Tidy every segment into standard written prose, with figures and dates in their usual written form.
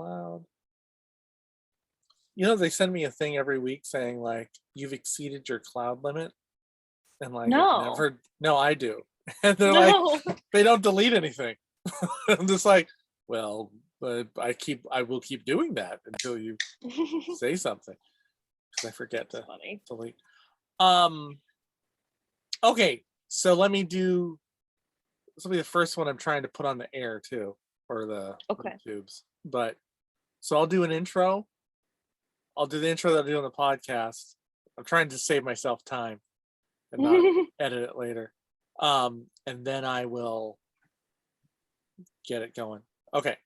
cloud. You know, they send me a thing every week saying like you've exceeded your cloud limit, and like I've No. never. No, I do, and they're No. like they don't delete anything. I'm just like, well, but I will keep doing that until you say something, because I forget to delete. Okay, so let me do. This will be the first one I'm trying to put on the air too, or the tubes. But so I'll do an intro. I'll do the intro that I'll do on the podcast. I'm trying to save myself time and not edit it later. And then I will get it going. Okay.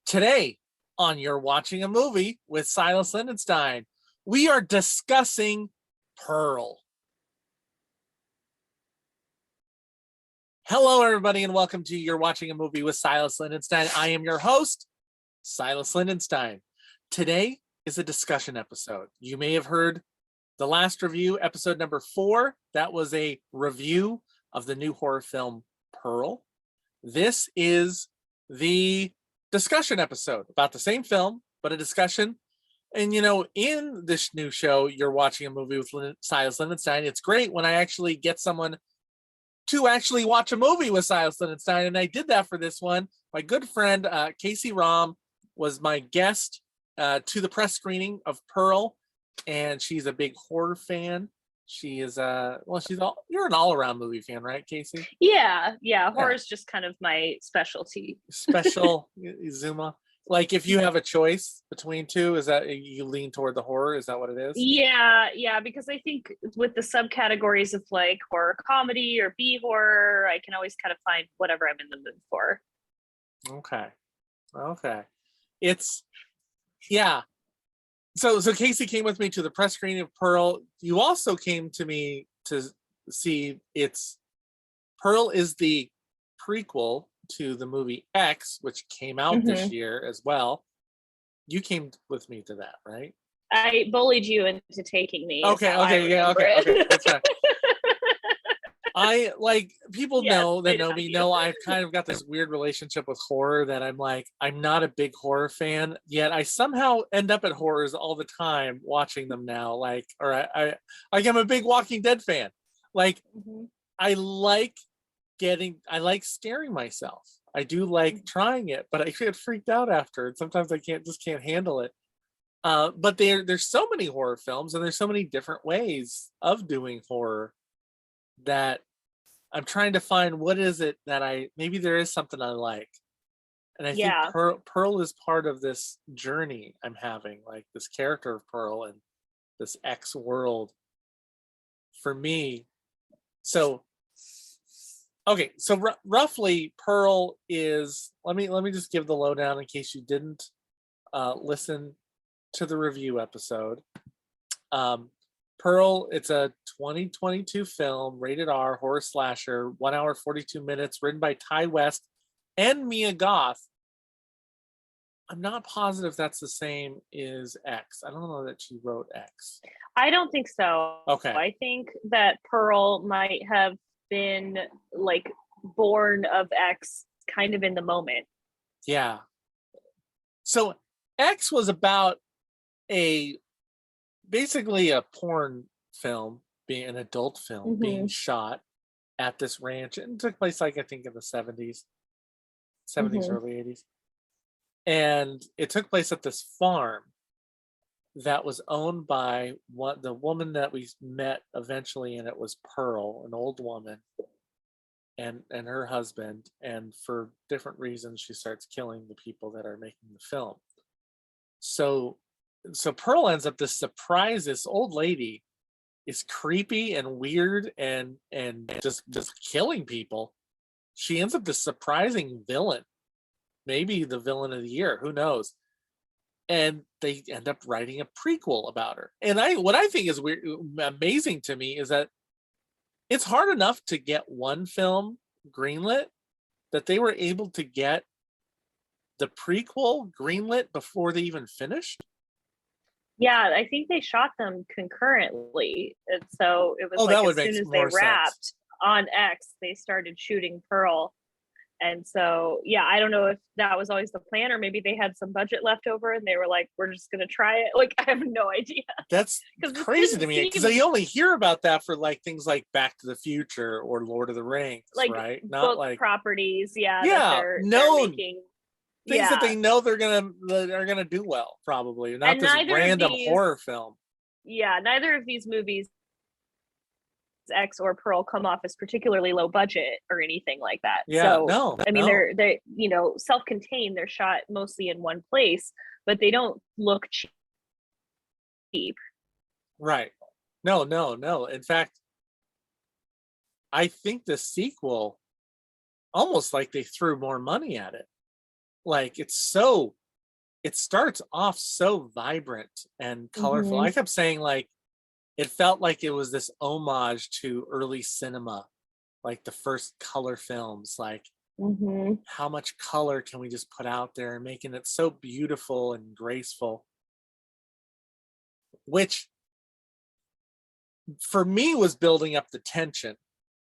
Today on You're Watching a Movie with Silas Lindenstein, we are discussing Pearl. Hello, everybody, and welcome to You're Watching a Movie with Silas Lindenstein. I am your host, Silas Lindenstein. Today is a discussion episode. You may have heard the last review, episode number 4. That was a review of the new horror film, Pearl. This is the discussion episode about the same film, but a discussion. And, you know, in this new show, You're Watching a Movie with Silas Lindenstein, it's great when I actually get someone to actually watch a movie with Silas Lindenstein, and I did that for this one. My good friend Kacie Rahm was my guest to the press screening of Pearl, and she's a big horror fan. She is you're an all-around movie fan, right, Kacie? Yeah, horror is just kind of my specialty. Special Zuma. Like, if you have a choice between two, is that you lean toward the horror? Is that what it is? Yeah, because I think with the subcategories of like horror comedy or B horror, I can always kind of find whatever I'm in the mood for. Okay. It's, yeah. So Kacie came with me to the press screening of Pearl. You also came to me to see Pearl is the prequel to the movie X, which came out this year as well. You came with me to that, right? I bullied you into taking me. Okay. That's right. I like people know me know I've kind of got this weird relationship with horror that I'm like, I'm not a big horror fan, yet I somehow end up at horrors all the time watching them now. Like, or I'm a big Walking Dead fan. Like, I like scaring myself. I do like trying it, but I get freaked out after, and sometimes I can't handle it. But there's so many horror films, and there's so many different ways of doing horror that I'm trying to find what is it that maybe there is something I like. And I think Pearl is part of this journey I'm having, like this character of Pearl and this X world for me. So okay, so roughly Pearl is, let me just give the lowdown in case you didn't listen to the review episode. Pearl, it's a 2022 film, rated R, horror slasher, 1 hour 42 minutes, written by Ty West and Mia Goth. I'm not positive that's the same as X. I don't know that she wrote X. I don't think so. Okay. I think that Pearl might have been like born of X kind of in the moment. Yeah. So X was about basically a porn film, being an adult film being shot at this ranch, and it took place like I think in the 70s, early 80s. And it took place at this farm that was owned by the woman that we met eventually, and it was Pearl, an old woman, and her husband, and for different reasons she starts killing the people that are making the film. So Pearl ends up this old lady is creepy and weird and just killing people. She ends up this surprising villain, maybe the villain of the year, who knows. And they end up writing a prequel about her. And what I think is weird, amazing to me, is that it's hard enough to get one film greenlit, that they were able to get the prequel greenlit before they even finished. Yeah, I think they shot them concurrently, and so it was as soon as they wrapped on X, they started shooting Pearl. And so, yeah, I don't know if that was always the plan, or maybe they had some budget left over and they were like, we're just going to try it. Like, I have no idea. That's crazy to me, because you only hear about that for like things like Back to the Future or Lord of the Rings, like right? Not book like properties, yeah, that they're making. things that they know that are gonna do well, probably not And this random horror film. Yeah, neither of these movies, X or Pearl, come off as particularly low budget or anything like that. Yeah, so no, I mean, no. they're self-contained. They're shot mostly in one place, but they don't look cheap. Right. No. In fact, I think the sequel, almost like they threw more money at it. Like it starts off so vibrant and colorful. I kept saying like it felt like it was this homage to early cinema, like the first color films, like how much color can we just put out there and making it so beautiful and graceful, which for me was building up the tension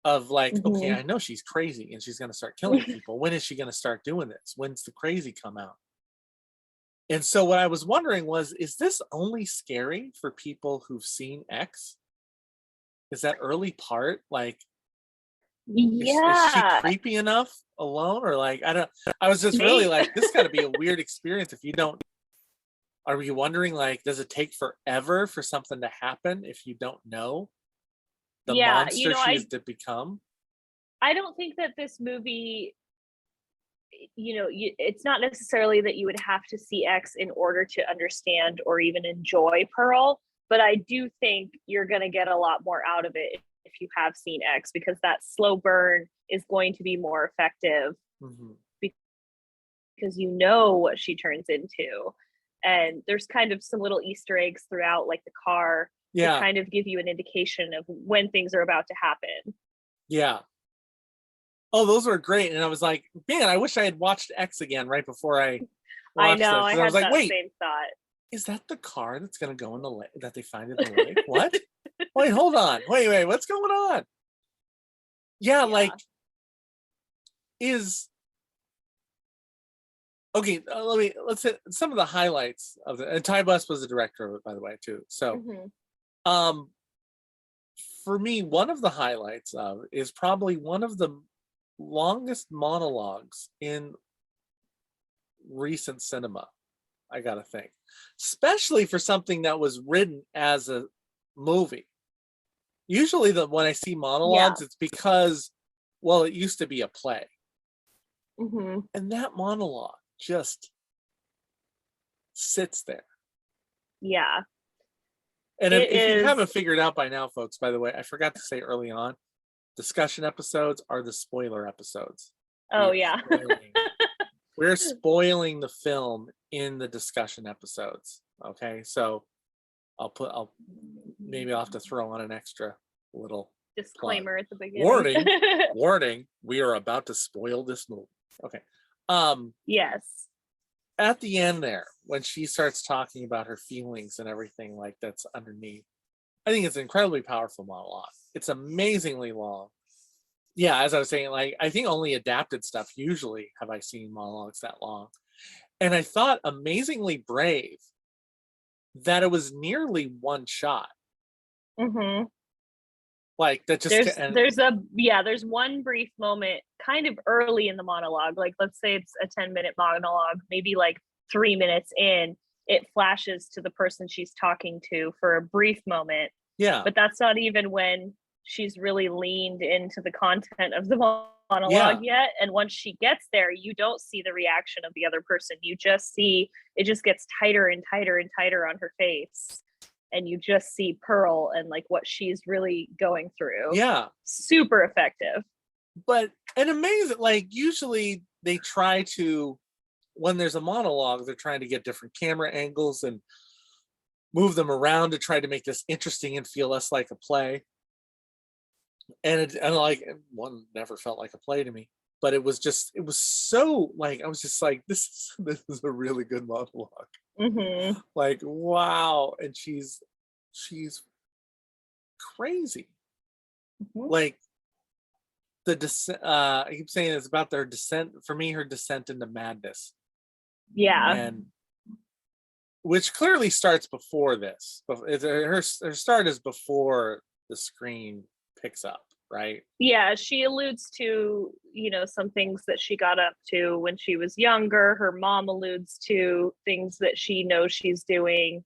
of like, okay, I know she's crazy and she's going to start killing people. When is she going to start doing this? When's the crazy come out? And so what I was wondering was, is this only scary for people who've seen X? Is that early part like, is she creepy enough alone? Or like, I was just really like, this got to be a weird experience if you don't. Are you wondering like, does it take forever for something to happen if you don't know the monster she's to become? I don't think that this movie, it's not necessarily that you would have to see X in order to understand or even enjoy Pearl, but I do think you're going to get a lot more out of it if you have seen X, because that slow burn is going to be more effective because you know what she turns into. And there's kind of some little Easter eggs throughout, like the car, to kind of give you an indication of when things are about to happen. Yeah. Oh, those were great. And I was like, man, I wish I had watched X again right before I watched I know. this. I had was like, that wait, same thought. Is that the car that's going to go in the lake that they find in the lake? What? Wait, hold on. Wait, what's going on? Yeah, like, okay, let's hit some of the highlights of it. And Ty Buss was the director of it, by the way, too. So, for me, one of the highlights of it is probably one of the longest monologues in recent cinema, I gotta think, especially for something that was written as a movie. Usually when I see monologues, it's because, well, it used to be a play. And that monologue just sits there. Yeah. And if you haven't figured out by now, folks, by the way, I forgot to say early on, discussion episodes are the spoiler episodes. Oh, yeah. We're spoiling the film in the discussion episodes. Okay. So maybe I'll have to throw on an extra little disclaimer at the beginning. Warning, we are about to spoil this movie. Okay. Yes. At the end there, when she starts talking about her feelings and everything like that's underneath, I think it's an incredibly powerful monologue. It's amazingly long. Yeah, as I was saying, like, I think only adapted stuff usually have I seen monologues that long. And I thought amazingly brave that it was nearly one shot. Like that just there's one brief moment kind of early in the monologue, like let's say it's a 10-minute monologue, maybe like 3 minutes in, it flashes to the person she's talking to for a brief moment. Yeah. But that's not even when she's really leaned into the content of the monologue yet. And once she gets there, you don't see the reaction of the other person. You just see it just gets tighter and tighter and tighter on her face. And you just see Pearl and like what she's really going through. Yeah. Super effective. And amazing. Like usually they try to, when there's a monologue, they're trying to get different camera angles and move them around to try to make this interesting and feel less like a play. And like one never felt like a play to me, but it was so like, I was just like, this is a really good monologue. Like, wow. And she's crazy. Like the descent. I keep saying it's about their descent. For me, her descent into madness, Yeah. and which clearly starts before this. Her start is before the screen picks up, right? Yeah, she alludes to, some things that she got up to when she was younger. Her mom alludes to things that she knows she's doing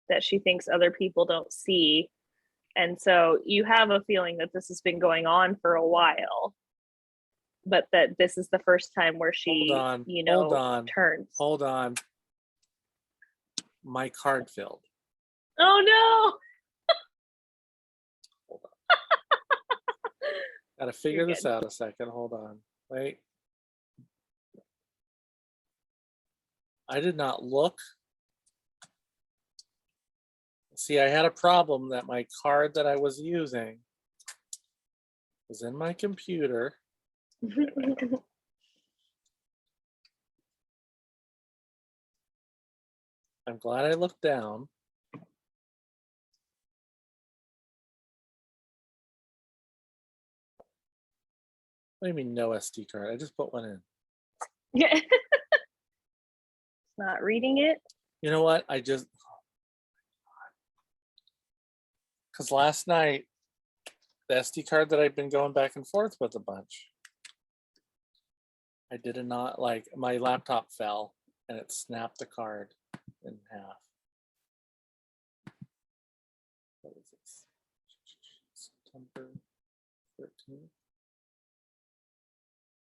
that she thinks other people don't see. And so you have a feeling that this has been going on for a while, but that this is the first time where she, turns. Hold on. My card filled. Oh no! Hold on. Gotta figure this out a second. Hold on. Wait. I did not look. See, I had a problem that my card that I was using was in my computer. I'm glad I looked down. What do you mean no SD card? I just put one in. Yeah. It's not reading it. You know what? Because last night, the SD card that I've been going back and forth with a bunch, I did not my laptop fell and it snapped the card in half. What is this? September 13th.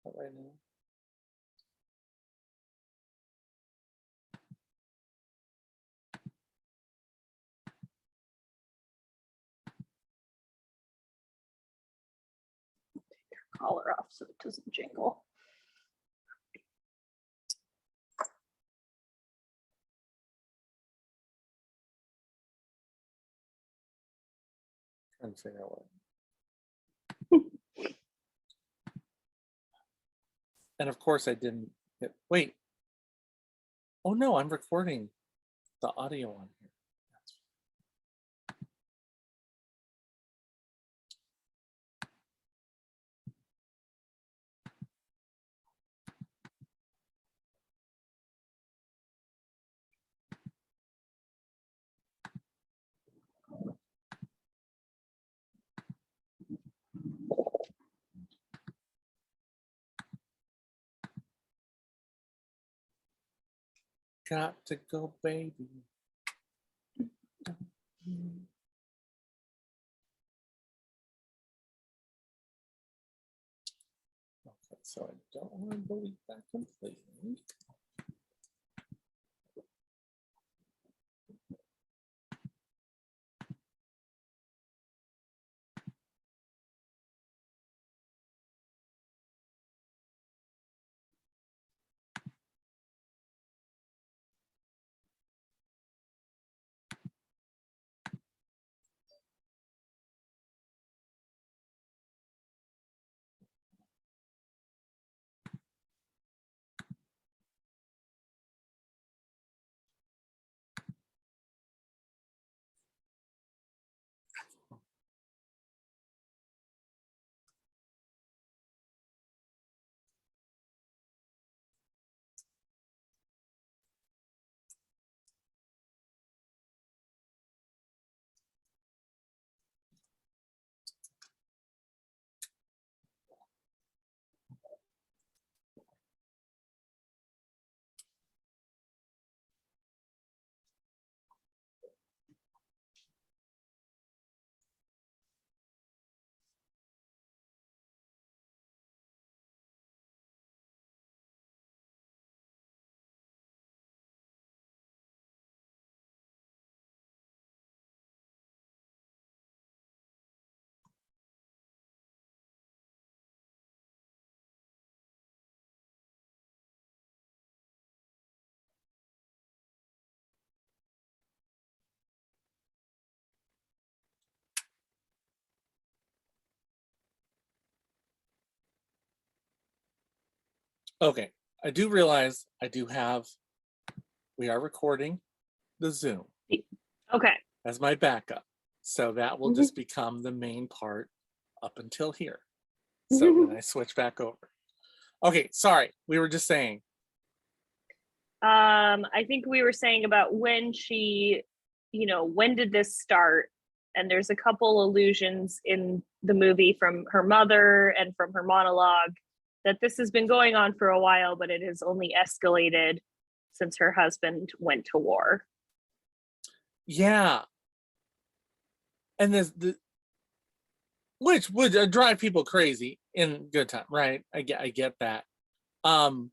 Not right now. Take your collar off so it doesn't jingle. Trying to figure out what. And of course I didn't hit, wait. Oh no, I'm recording the audio on here. Got to go, baby. Okay, so I don't want to delete that completely. Okay, I do realize we are recording the Zoom. Okay. As my backup. So that will just become the main part up until here. So then I switch back over. Okay, sorry. We were just saying. I think we were saying about when she, when did this start? And there's a couple allusions in the movie from her mother and from her monologue that this has been going on for a while, but it has only escalated since her husband went to war. Yeah. And which would drive people crazy in good time, right? I get that. So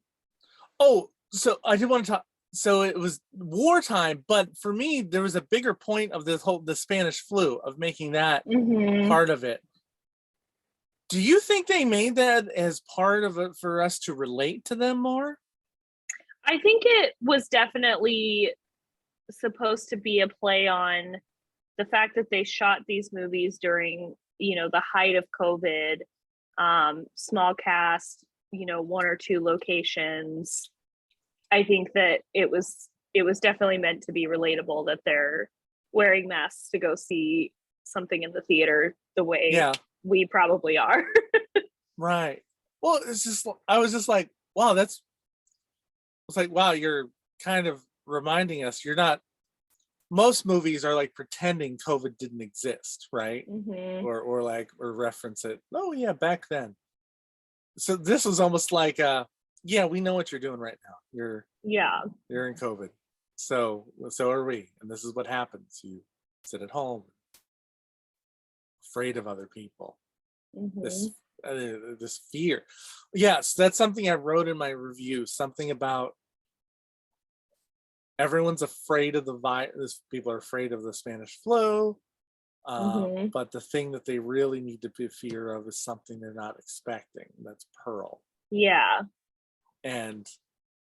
I did want to talk. So it was wartime, but for me, there was a bigger point of the Spanish flu, of making that part of it. Do you think they made that as part of it for us to relate to them more? I think it was definitely supposed to be a play on the fact that they shot these movies during, the height of COVID, small cast, one or two locations. I think that it was definitely meant to be relatable that they're wearing masks to go see something in the theater the way we probably are. Right. Well, I was just like, wow, wow, you're kind of reminding us you're not, most movies are like pretending COVID didn't exist, right? Or reference it. Oh yeah, back then. So this was almost like yeah, we know what you're doing right now. You're in COVID. So are we. And this is what happens. You sit at home, afraid of other people. This fear. Yes, that's something I wrote in my review. Something about everyone's afraid of the virus. People are afraid of the Spanish flu. But the thing that they really need to be fear of is something they're not expecting. That's Pearl. Yeah. And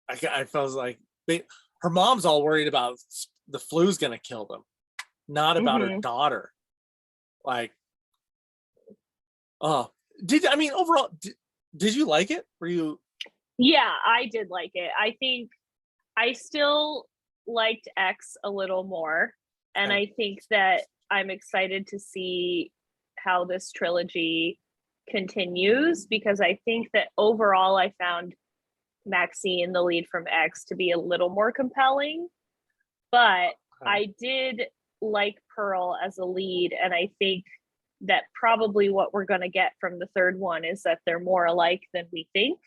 I felt like her mom's all worried about the flu's gonna kill them, not about her daughter. Like, overall, did you like it? Were you? Yeah, I did like it. I think I still liked X a little more, and I think that I'm excited to see how this trilogy continues, because I think that overall I found Maxine, the lead from X, to be a little more compelling, but I did like Pearl as a lead, and I think that probably what we're going to get from the third one is that they're more alike than we think,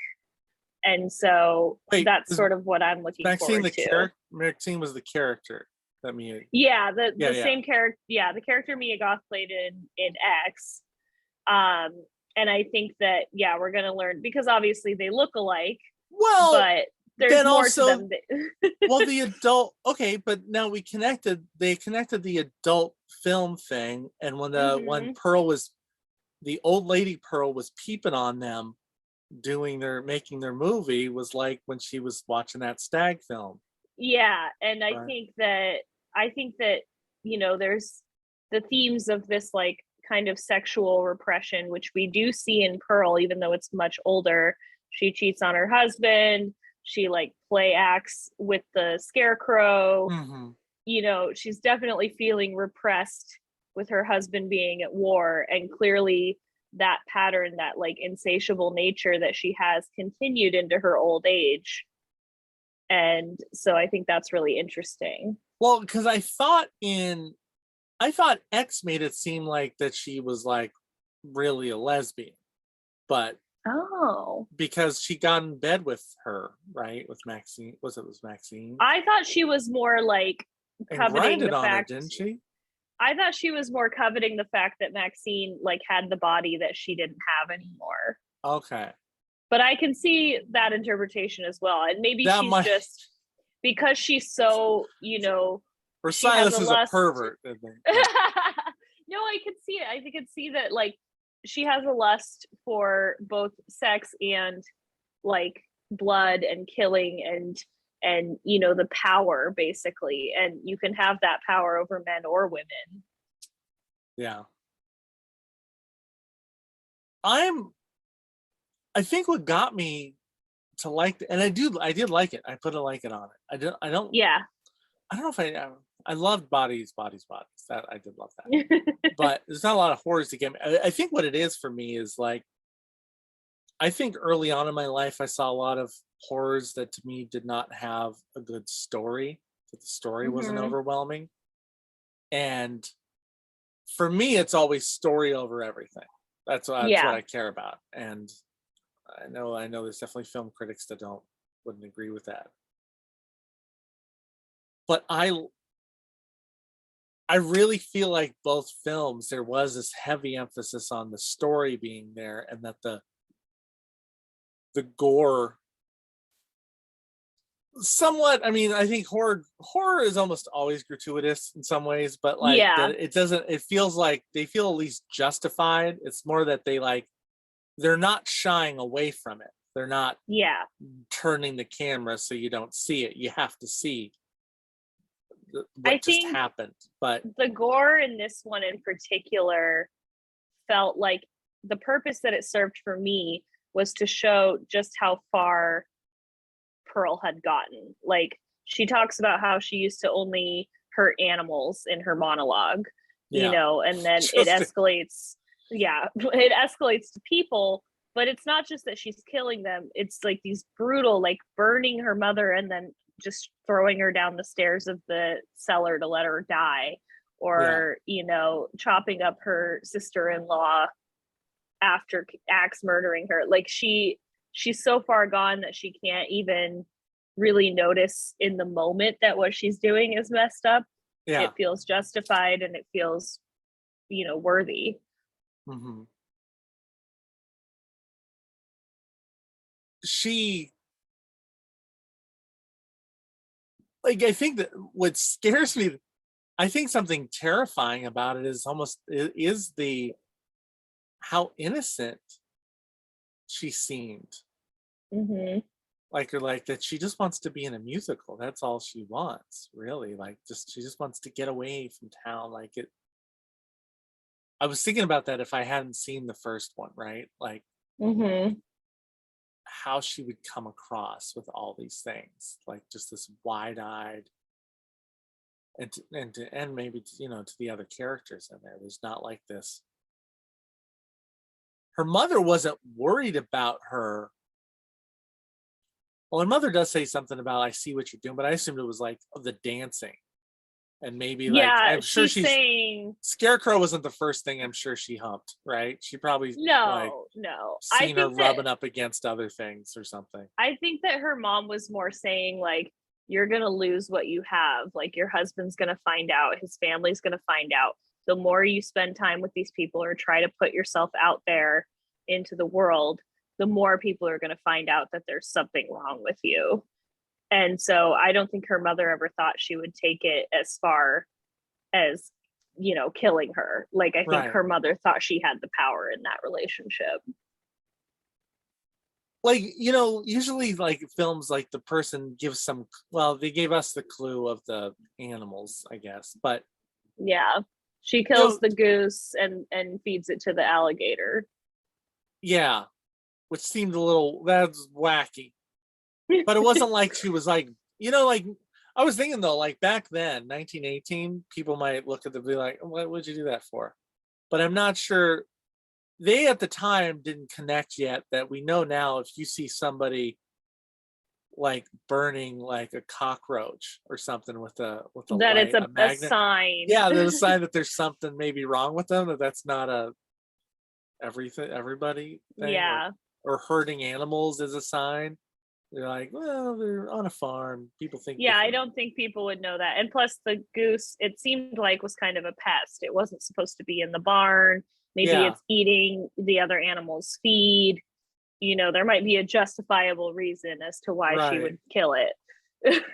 and so that's sort of what I'm looking forward to. Maxine was the character that Mia. Yeah, the same character. Yeah, the character Mia Goth played in X. And I think that we're going to learn, because obviously they look alike. Well, but there's more also, to them. Well, the adult, okay, but now they connected the adult film thing, and when Pearl was, the old lady Pearl was peeping on them, making their movie, was like when she was watching that stag film. Yeah, and I think that there's the themes of this like kind of sexual repression, which we do see in Pearl, even though it's much older. She cheats on her husband. She like play acts with the scarecrow. She's definitely feeling repressed with her husband being at war, and clearly that pattern, that like insatiable nature that she has, continued into her old age. And so I think that's really interesting. Well, because I thought X made it seem like that she was like really a lesbian, but because she got in bed with her, right? With Maxine. Was Maxine? I thought she was more like coveting the fact, didn't she? I thought she was more coveting the fact that Maxine like had the body that she didn't have anymore. Okay. But I can see that interpretation as well. And maybe she's just, because she's so, or Silas is a pervert. No, I could see it. I could see that like she has a lust for both sex and like blood and killing and the power, basically, and you can have that power over men or women. Yeah. I think what got me to like and I did like it. I put a like it on it. I don't know if I loved bodies. That I did love that. But there's not a lot of horrors to get me. I think what it is for me is like I think early on in my life, I saw a lot of horrors that to me did not have a good story, that the story wasn't Mhm. overwhelming. And for me, it's always story over everything. That's what Yeah. I care about. And I know there's definitely film critics that wouldn't agree with that. But I really feel like both films, there was this heavy emphasis on the story being there, and that the gore somewhat. I mean, I think horror is almost always gratuitous in some ways, but like Yeah. that it doesn't, it feels like they feel at least justified. It's more that they're not shying away from it. They're not Yeah. turning the camera so you don't see it. You have to see I what just think happened. But the gore in this one in particular felt like the purpose that it served for me was to show just how far Pearl had gotten. Like, she talks about how she used to only hurt animals in her monologue, yeah, and then it just escalates. Yeah, it escalates to people, but it's not just that she's killing them. It's like these brutal, like burning her mother and then just throwing her down the stairs of the cellar to let her die, yeah, or, chopping up her sister-in-law after axe murdering her. Like, she's so far gone that she can't even really notice in the moment that what she's doing is messed up. yeah. It feels justified and it feels, worthy. hmm She I think that what scares me, I think something terrifying about it is the how innocent she seemed. Mm-hmm. Or like that she just wants to be in a musical. That's all she wants, really. Like, just she just wants to get away from town. I was thinking about that if I hadn't seen the first one, right? Like Mm-hmm. how she would come across with all these things, like just this wide-eyed, and maybe to the other characters in there. There's not like this. Her mother wasn't worried about her. Well, her mother does say something about "I see what you're doing," but I assumed it was like the dancing, and maybe like Yeah, I'm sure she's she's saying Scarecrow wasn't the first thing I'm sure she humped, right? She probably like no, no. I seen her think that rubbing up against other things or something. I think that her mom was more saying, like, you're going to lose what you have. Like, your husband's going to find out, his family's going to find out. The more you spend time with these people or try to put yourself out there into the world, the more people are going to find out that there's something wrong with you. And so I don't think her mother ever thought she would take it as far as, killing her. Like, I think Right. her mother thought she had the power in that relationship. Like, usually like films, like the person gives some, well, they gave us the clue of the animals, I guess. But Yeah. She you kills know, the goose and feeds it to the alligator. yeah, which seemed a little, that's wacky. But it wasn't like she was like, like I was thinking though, like back then, 1918, people might look at them and be like, what would you do that for? But I'm not sure they at the time didn't connect yet that we know now if you see somebody like burning like a cockroach or something with a That it's light, a, a a magnet. sign. Yeah, there's a sign that there's something maybe wrong with them, that's not a everybody thing, Yeah. or hurting animals is a sign. They're like, well, they're on a farm. People think Yeah, I differently. don't think people would know that. And plus, the goose, it seemed like, was kind of a pest. It wasn't supposed to be in the barn. Maybe Yeah, it's eating the other animals' feed. There might be a justifiable reason as to why she right. would kill it.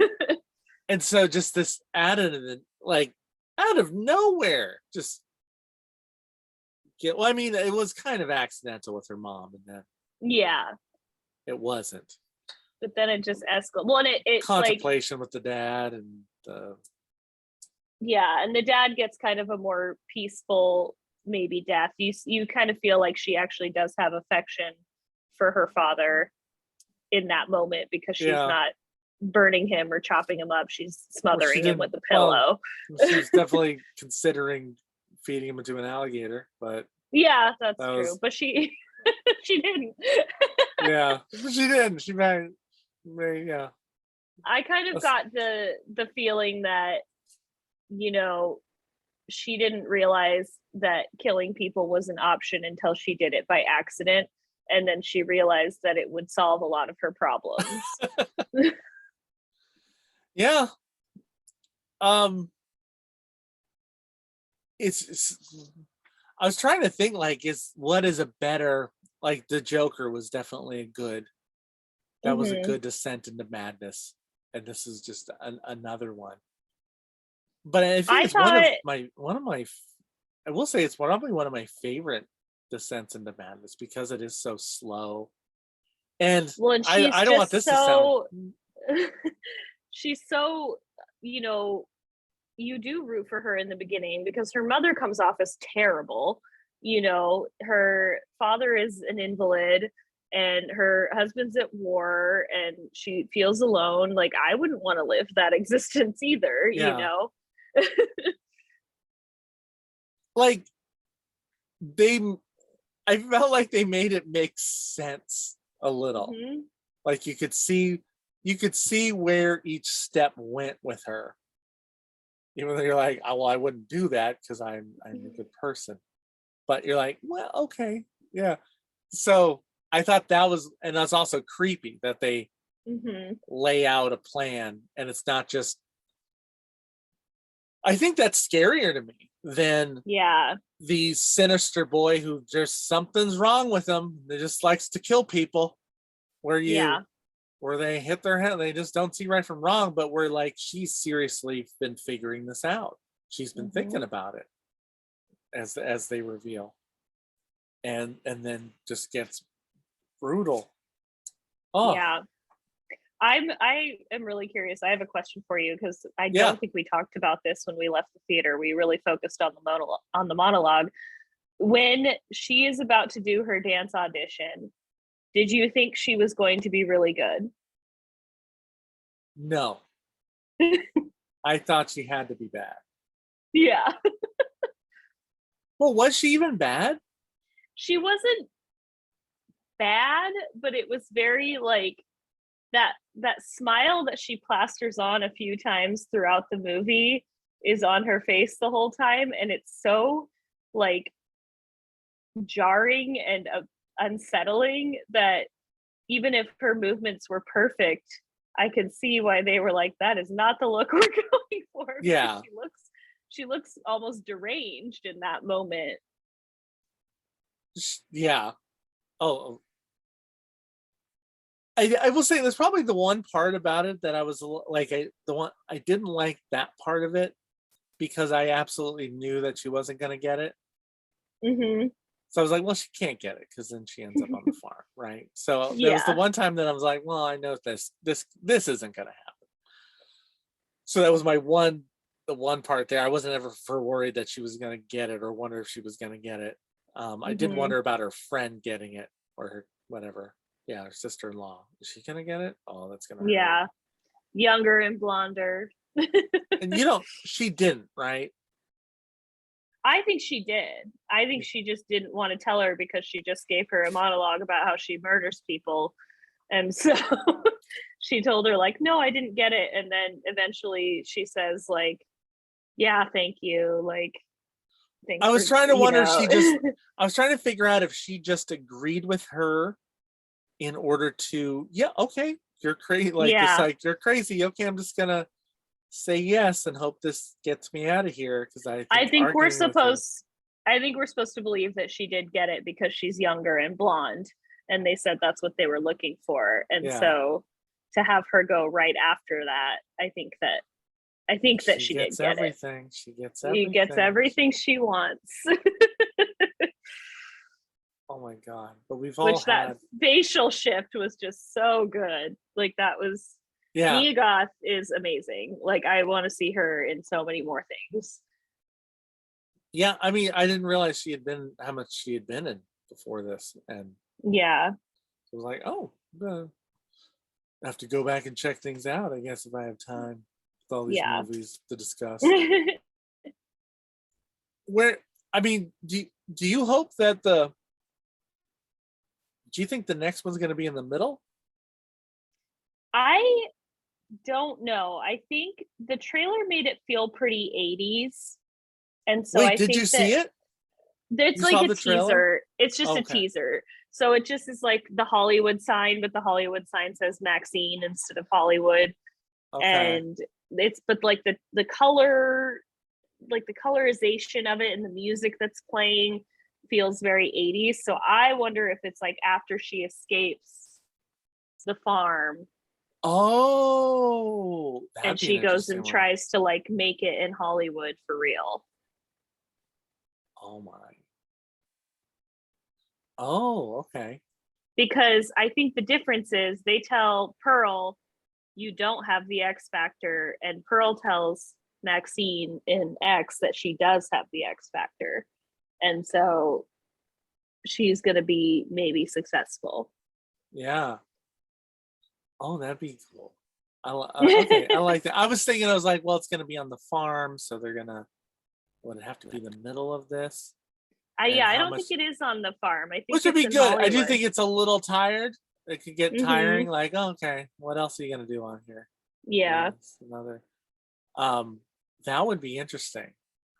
And so just this added, like out of nowhere, just get. Well, I mean, it was kind of accidental with her mom, and then Yeah. it wasn't. But then it just escalates. Well, and it like, Contemplation with the dad, and yeah, and the dad gets kind of a more peaceful, maybe, death. You kind of feel like she actually does have affection for her father in that moment, because she's yeah. not burning him or chopping him up. She's Well, she smothering him with didn't. a Well, pillow. she was definitely considering feeding him into an alligator, but Yeah, that's that true. was But she she didn't. Yeah, but she didn't. She married. Yeah. I kind of got the feeling that, she didn't realize that killing people was an option until she did it by accident, and then she realized that it would solve a lot of her problems. Yeah. It's I was trying to think, like, what is a better, like, the Joker was definitely a good, that was a Mm-hmm. good descent into madness, and this is just another one. But I think I it's one of thought, my I will say it's probably one of my favorite descents into madness because it is so slow. And well, and I she's don't want just this to sound, so, she's so, you do root for her in the beginning because her mother comes off as terrible. Her father is an invalid and her husband's at war and she feels alone. Like, I wouldn't want to live that existence either, yeah, like they I felt like they made it make sense a little. Mm-hmm. Like you could see where each step went with her. Even though you're like, oh, well, I wouldn't do that because I'm a good person. But you're like, well, okay, yeah. So I thought that was, and that's also creepy that they Mm-hmm. lay out a plan and it's not just. I think that's scarier to me than Yeah. the sinister boy who just something's wrong with him. They just likes to kill people. Yeah. Where they hit their head, they just don't see right from wrong. But we're like, she's seriously been figuring this out. She's been Mm-hmm. thinking about it as they reveal, and then just gets brutal. Oh Yeah. I am really curious. I have a question for you because I yeah, don't think we talked about this when we left the theater. We really focused on the monologue. When she is about to do her dance audition, did you think she was going to be really good? no, I thought she had to be bad. Yeah. Well, was she even bad? She wasn't bad, but it was very like that smile that she plasters on a few times throughout the movie is on her face the whole time, and it's so like jarring and unsettling that even if her movements were perfect, I could see why they were like, that is not the look we're going for. Yeah, She looks almost deranged in that moment. yeah. Oh, I will say there's probably the one part about it that I was like, the one I didn't like that part of it because I absolutely knew that she wasn't going to get it. Mm-hmm. So I was like, well, she can't get it because then she ends up on the farm, right? So there was the Yeah. one time that I was like, well, I know this isn't going to happen. So that was the one part there. I wasn't ever for worried that she was going to get it or wonder if she was going to get it. I did Mm-hmm. wonder about her friend getting it or her whatever. Yeah, her sister-in-law. Is she going to get it? Oh, that's going to hurt. Yeah. Younger and blonder. And she didn't, right? I think she did. I think she just didn't want to tell her because she just gave her a monologue about how she murders people. And so she told her, like, no, I didn't get it. And then eventually she says, like, yeah, thank you. Like, thanks I for, was trying to wonder if she just I was trying to figure out if she just agreed with her in order to, yeah, okay, you're crazy, like it's yeah. like you're crazy, okay, I'm just gonna say yes and hope this gets me out of here because I think arguing with you. I think we're supposed to believe that she did get it because she's younger and blonde. And they said that's what they were looking for. And Yeah, so to have her go right after that, I think that she she did gets get it. everything, she gets She gets everything. everything she wants. Oh my god, but we've all Which that had, facial shift was just so good. Like, that was, yeah, Mia Goth is amazing. Like, I want to see her in so many more things. yeah, I mean, I didn't realize she had been how much she had been in before this, and Yeah. it was like, oh, I'm gonna have to go back and check things out, I guess, if I have time with all these Yeah. movies to discuss. Where, I mean, do you hope that Do you think the next one's going to be in the middle? I don't know. I think the trailer made it feel pretty 80s. And so Wait, I did you think that see it? it's You like saw a the trailer? teaser. It's just a Okay. teaser. So it just is like the Hollywood sign, but the Hollywood sign says Maxine instead of Hollywood. Okay. And it's but like the color, like the colorization of it and the music that's playing feels very 80s. So I wonder if it's like after she escapes the farm Oh, that'd and be an she goes interesting and one. tries to like make it in Hollywood for real. Oh my. Oh, okay. Because I think the difference is they tell Pearl, you don't have the X factor, and Pearl tells Maxine in X that she does have the X factor. And so she's going to be maybe successful. Yeah. Oh, that'd be cool. Okay, I like that. I was thinking, I was like, well, it's going to be on the farm, so they're gonna. Would it have to be the middle of this? And Yeah, I how don't much? think it is on the farm. I think Which would it's be in good. I do Hollywood. think it's a little tired. It could get tiring. Mm-hmm. Like, oh, okay, what else are you gonna do on here? Yeah. Another. Um, that would be interesting.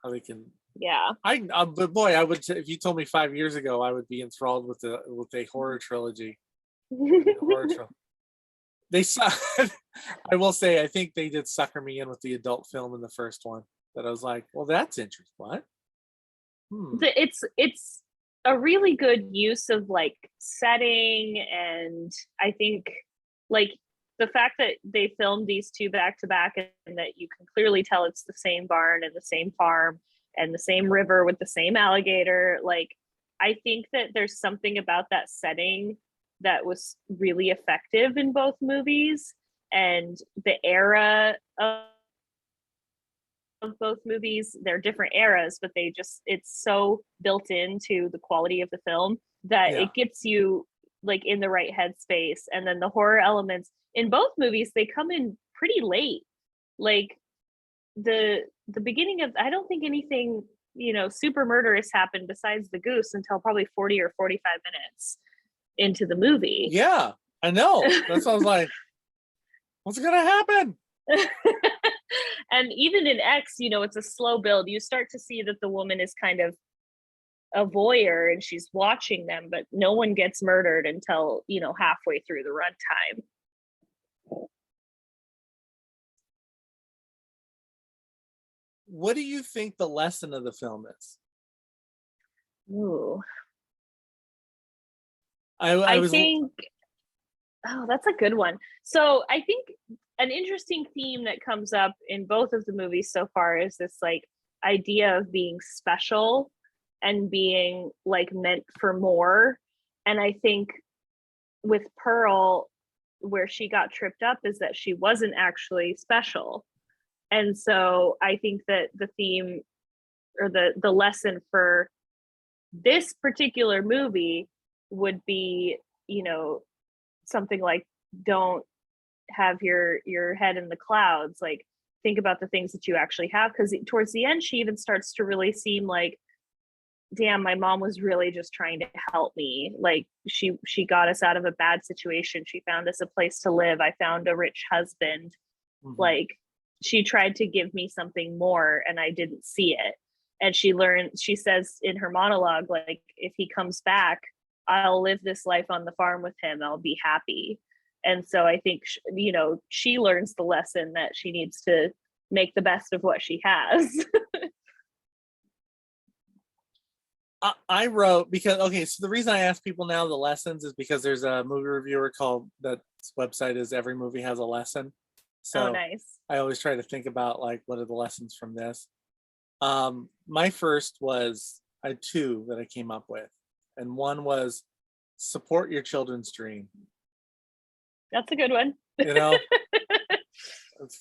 How they can. Yeah. But boy, I would. If you told me 5 years ago, I would be enthralled with a horror trilogy. They I will say, I think they did sucker me in with the adult film in the first one. That I was like, well, that's interesting. What? It's a really good use of like setting, and I think like the fact that they filmed these two back to back and that you can clearly tell it's the same barn and the same farm and the same river with the same alligator, like I think that there's something about that setting that was really effective in both movies, and the era of both movies, they're different eras, but it's so built into the quality of the film that Yeah. it gets you like in the right headspace. And then the horror elements in both movies, they come in pretty late. Like the beginning of, I don't think anything, super murderous happened besides the goose until probably 40 or 45 minutes into the movie. Yeah, I know. That's what I was like, what's gonna happen? And even in X, it's a slow build. You start to see that the woman is kind of a voyeur and she's watching them, but no one gets murdered until, halfway through the runtime. What do you think the lesson of the film is? Ooh. I was think, oh, that's a good one. So I think an interesting theme that comes up in both of the movies so far is this like idea of being special and being like meant for more. And I think with Pearl, where she got tripped up is that she wasn't actually special. And so I think that the theme or the lesson for this particular movie would be, something like don't have your head in the clouds, like think about the things that you actually have, because towards the end she even starts to really seem like, damn, my mom was really just trying to help me. Like she got us out of a bad situation, she found us a place to live, I found a rich husband. Mm-hmm. Like she tried to give me something more and I didn't see it. And she says in her monologue, like, if he comes back, I'll live this life on the farm with him, I'll be happy. And so I think, she learns the lesson that she needs to make the best of what she has. I wrote, because, okay, so the reason I ask people now the lessons is because there's a movie reviewer called, that website is Every Movie Has a Lesson. So nice. I always try to think about like, what are the lessons from this? My first was, I had two that I came up with. And one was support your children's dream. That's a good one. It's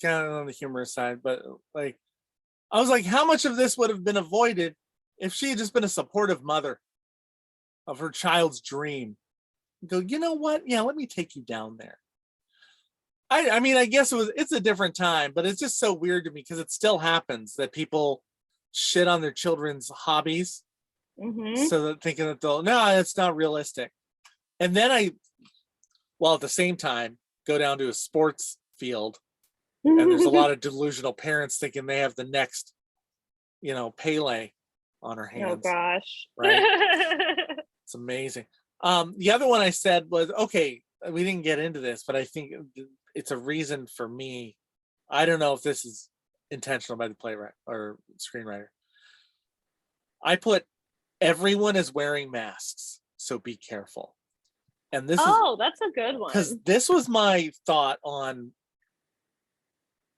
kind of on the humorous side, but like, I was like, how much of this would have been avoided if she had just been a supportive mother of her child's dream? Go, you know what? Yeah, let me take you down there. I mean, I guess it's a different time, but it's just so weird to me because it still happens that people shit on their children's hobbies. Mm-hmm. So that thinking that no, it's not realistic. And then at the same time, go down to a sports field, and there's a lot of delusional parents thinking they have the next, Pele on her hands. Oh gosh. Right? It's amazing. The other one I said was, okay, we didn't get into this, but I think it's a reason for me. I don't know if this is intentional by the playwright or screenwriter. I put everyone is wearing masks, so be careful. And this that's a good one. because this was my thought on.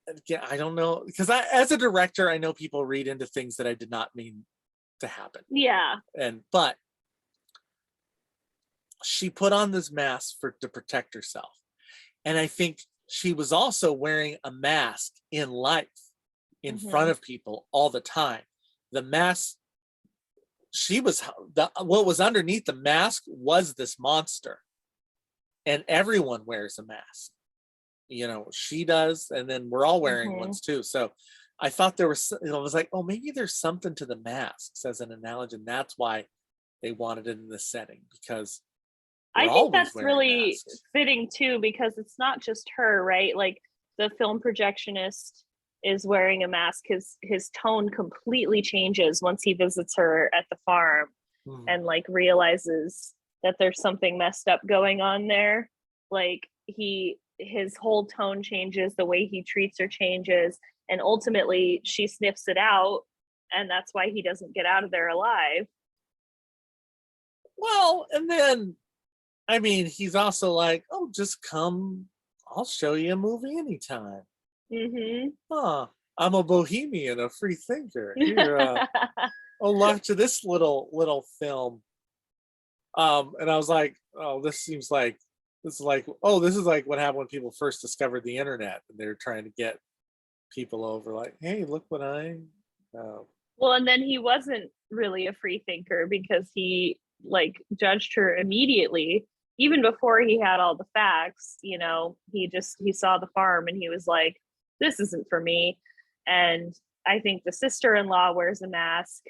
Again, I don't know, because as a director, I know people read into things that I did not mean to happen. Yeah. But she put on this mask to protect herself. And I think she was also wearing a mask in life, in front of people all the time. The mask, what was underneath the mask was this monster. And everyone wears a mask. She does, and then we're all wearing ones too. So I thought there was, I was like, oh, maybe there's something to the masks as an analogy, and that's why they wanted it in this setting, because I think that's really masks. Fitting too, because it's not just her, right? Like the film projectionist is wearing a mask. His tone completely changes once he visits her at the farm and like realizes that there's something messed up going on there. Like his whole tone changes, the way he treats her changes, and ultimately she sniffs it out, and that's why he doesn't get out of there alive. Well, and then he's also like, oh, just come, I'll show you a movie anytime. I'm a bohemian, a free thinker. Here, I'll watch this little film. And I was like, oh, this is like what happened when people first discovered the internet, and they're trying to get people over, like, hey, look what I well, and then he wasn't really a free thinker, because he like judged her immediately, even before he had all the facts. He saw the farm and he was like, this isn't for me. And I think the sister-in-law wears a mask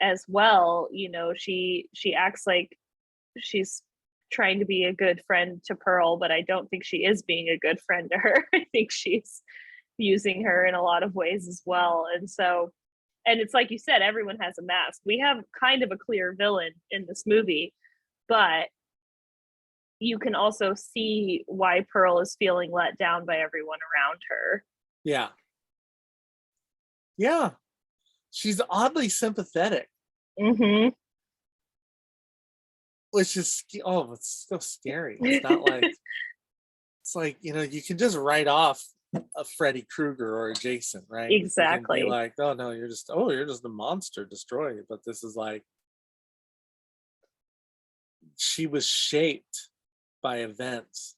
as well. She acts like she's trying to be a good friend to Pearl, but I don't think she is being a good friend to her. I think she's using her in a lot of ways as well. And it's like you said, everyone has a mask. We have kind of a clear villain in this movie, but you can also see why Pearl is feeling let down by everyone around her. Yeah. She's oddly sympathetic. Which is, it's so scary. It's not like, it's like, you can just write off a Freddy Krueger or a Jason, right? Exactly. You can be like, oh no, you're just the monster, destroy it. But this is like, she was shaped by events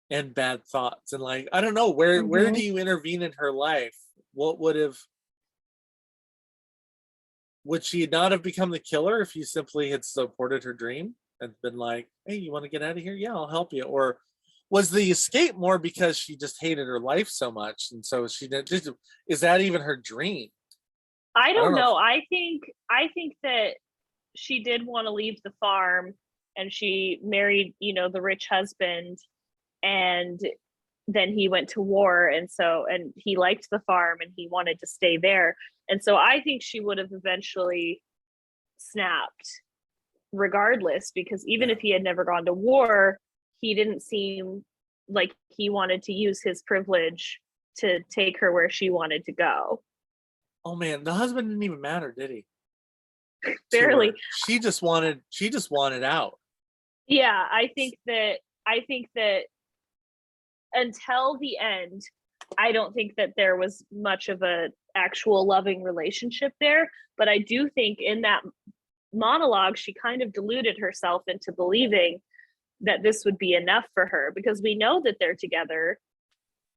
and bad thoughts, and like, I don't know, where do you intervene in her life? What would she not have become the killer if you simply had supported her dream and been like, hey, you want to get out of here? Yeah, I'll help you. Or was the escape more because she just hated her life so much, and so she didn't? Is that even her dream? I don't know. I think that she did want to leave the farm, and she married, the rich husband, and then he went to war, and he liked the farm and he wanted to stay there. And so I think she would have eventually snapped regardless, because even if he had never gone to war, he didn't seem like he wanted to use his privilege to take her where she wanted to go. Oh man, the husband didn't even matter, did he? Barely. She just wanted out. Yeah, I think that until the end, I don't think that there was much of a actual loving relationship there. But I do think in that monologue, she kind of deluded herself into believing that this would be enough for her, because we know that they're together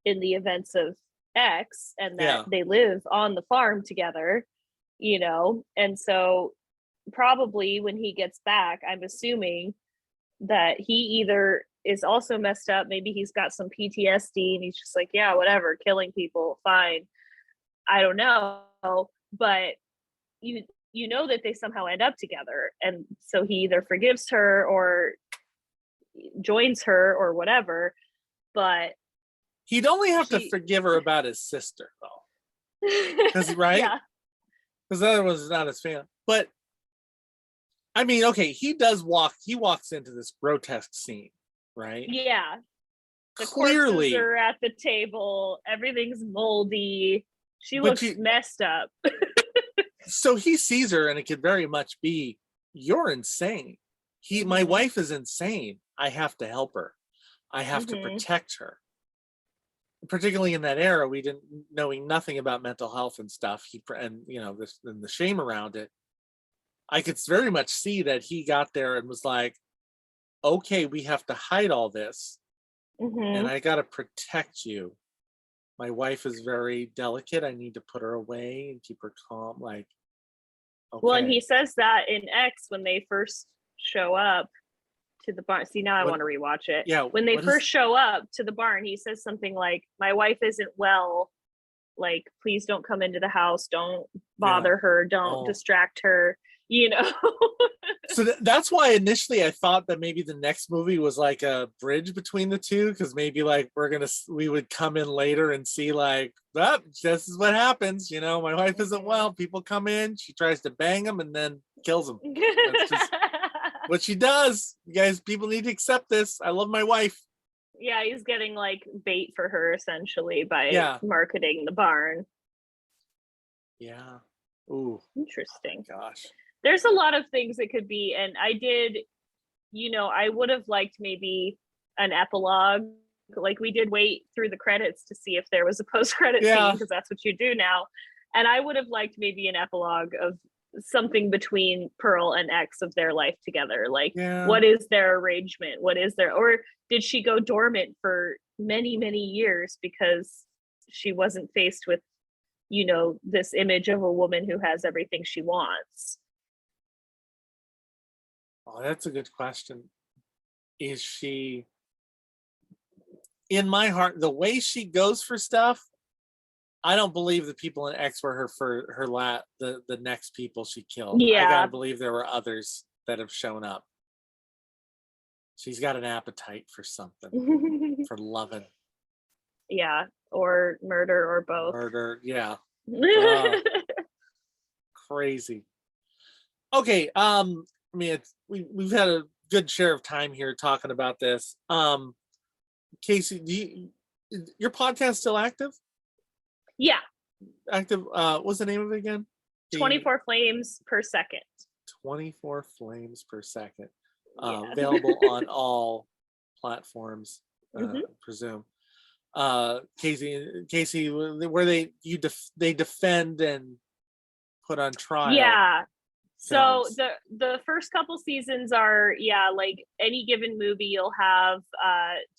in the events of X, and that they live on the farm together, and so probably when he gets back, I'm assuming that he either is also messed up, maybe he's got some PTSD and he's just like, yeah, whatever, killing people, fine. I don't know, but you know that they somehow end up together, and so he either forgives her or joins her or whatever, but he'd only have to forgive her about his sister though, because right, because the other one's not his family. But I mean, okay, he walks into this grotesque scene, right? Yeah, the clearly corpses are at the table, everything's moldy, she looks messed up. So he sees her, and it could very much be, you're insane. My wife is insane. I have to help her. I have to protect her. Particularly in that era, we didn't knowing nothing about mental health and stuff. And the shame around it. I could very much see that he got there and was like, okay, we have to hide all this, and I got to protect you. My wife is very delicate. I need to put her away and keep her calm. Like, okay. Well, and he says that in X when they first show up to the barn. See, now I want to rewatch it. Yeah. When they first show up to the barn, he says something like, my wife isn't well. Like, please don't come into the house. Don't bother her. Don't distract her. So that's why initially I thought that maybe the next movie was like a bridge between the two, because maybe like we would come in later and see like, this is what happens. My wife isn't well. People come in, she tries to bang him and then kills him. That's just what she does. You guys, people need to accept this. I love my wife. Yeah, he's getting like bait for her essentially by marketing the barn. Yeah. Ooh. Interesting. Oh, gosh. There's a lot of things it could be, and I did, I would have liked maybe an epilogue. Like, we did wait through the credits to see if there was a post-credit scene, because that's what you do now. And I would have liked maybe an epilogue of something between Pearl and X of their life together. Like, what is their arrangement? Or did she go dormant for many, many years because she wasn't faced with, this image of a woman who has everything she wants? Oh, that's a good question. Is she, in my heart, the way she goes for stuff, I don't believe the people in X were the next people she killed. Yeah. I gotta believe there were others that have shown up. She's got an appetite for something, for loving. Yeah, or murder, or both. Murder, yeah. Crazy. Okay, I mean, we've had a good share of time here talking about this. Kacie, your podcast still active? Yeah. Active. What's the name of it again? 24 flames per second. 24 flames per second. Available on all platforms, presume. Kacie, where they defend and put on trial. Yeah. So the first couple seasons are, like any given movie, you'll have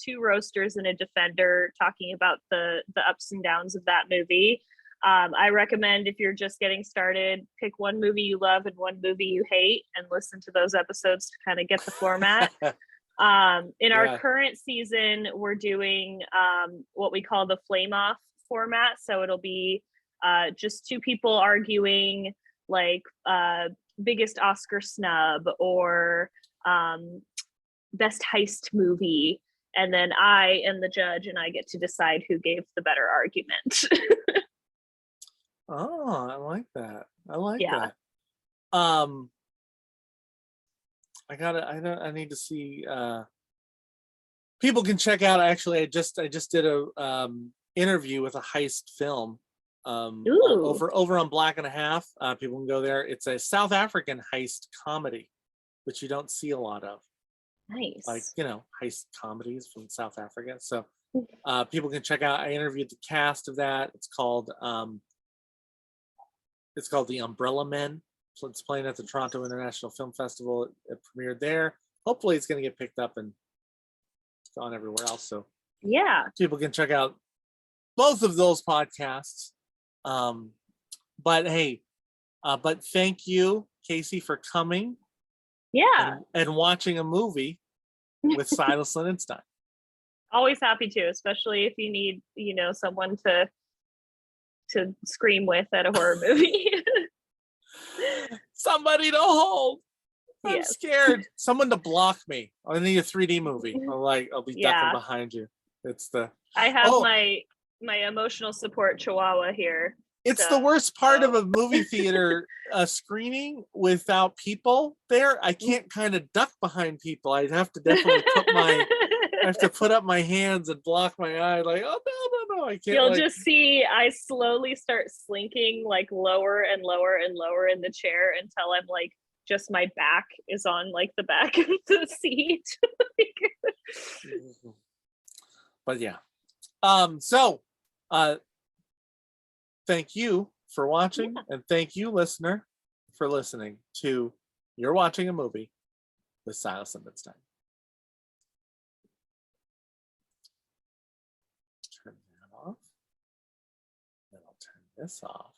two roasters and a defender talking about the ups and downs of that movie. I recommend, if you're just getting started, pick one movie you love and one movie you hate and listen to those episodes to kind of get the format. In our current season, we're doing what we call the flame off format. So it'll be just two people arguing, like biggest Oscar snub or best heist movie, and then I am the judge and I get to decide who gave the better argument. Oh, I like that. That. I need to see. People can check out. Actually, I just did a interview with a heist film. Over on Black and a Half. People can go there. It's a South African heist comedy, which you don't see a lot of. Nice. Like, heist comedies from South Africa. So people can check out. I interviewed the cast of that. It's called The Umbrella Men. So it's playing at the Toronto International Film Festival. It premiered there. Hopefully it's going to get picked up and on everywhere else. So people can check out both of those podcasts. But thank you, Kacie, for coming. And watching a movie with Silas Lindenstein. Always happy to, especially if you need, someone to scream with at a horror movie. Somebody to hold. I'm Yes. scared. Someone to block me. I need a 3D movie. I'll be ducking behind you. It's the. I have my emotional support chihuahua here. It's the worst part of a movie theater screening without people there. I can't kind of duck behind people. I'd have to definitely put up my hands and block my eye. Like, oh no, I can't. You'll just see I slowly start slinking like lower and lower and lower in the chair until I'm like just my back is on like the back of the seat. But yeah. Thank you for watching, and thank you, listener, for listening to You're Watching a Movie with Silas Limbinstein. Turn that off. Then I'll turn this off.